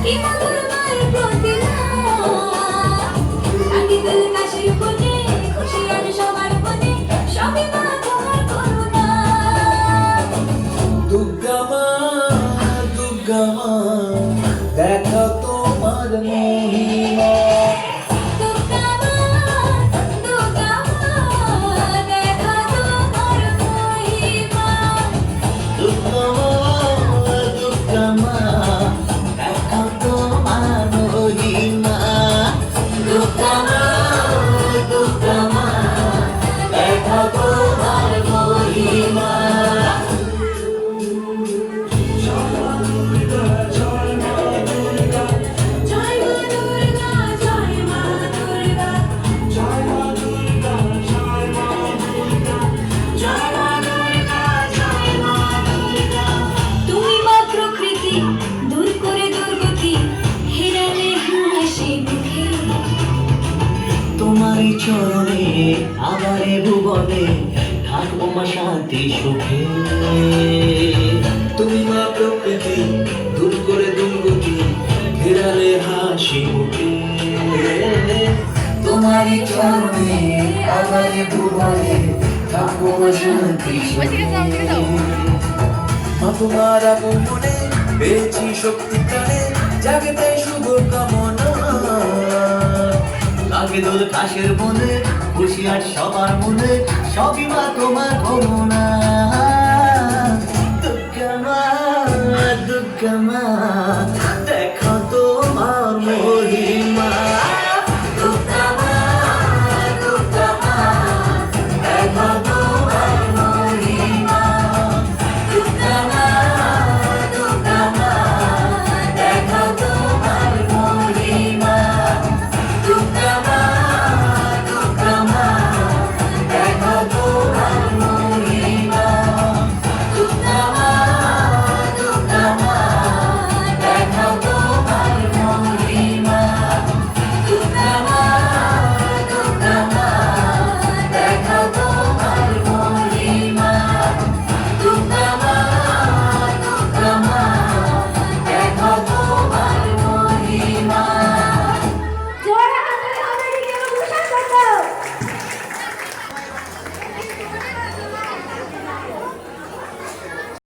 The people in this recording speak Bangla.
কি মধুর মায়ের প্রতিলাপ, রাঙি দুল কাশির বনে, খুশি আর সবার মনে, সবই মা তোমার করুণা। দুর্গা মা, দুর্গা মা, দেখা তোমার মহিমা। দুর্গা মা, দুর্গা মা, দেখা তোমার মহিমা। দুর্গা মা, দুর্গা মা, দেখা তোমার মহিমা। দুর্গা মা, দুর্গা মা, দেখা তোমার মহিমা। জয় মা দুর্গা, জয় মা দুর্গা, জয় মা দুর্গা, জয় মা দুর্গা, জয় মা দুর্গা, জয় মা দুর্গা। তুমি মা প্রকৃতি, দূর করে দুর্গতি, হেরালে হাসি মুখে। তোমারই চরণে আবারে ভুবনে থাকবো মা শান্তি সুখে। তুমি মা প্রকৃতি, দূর করে দুর্গতি, ফেরালে হাসি মুখে। তোমারই চরণে আবারে ভুবনে থাকবো মা শান্তি সুখে। মা তোমার আগমনে পেয়েছি শক্তি প্রাণে, জাগে তাই শুভ কামনা। লাগে দোল কাশের বনে, খুশি আর সবার মনে, সবই মা তোমার করুণা। দুর্গা মা, দুর্গা মা,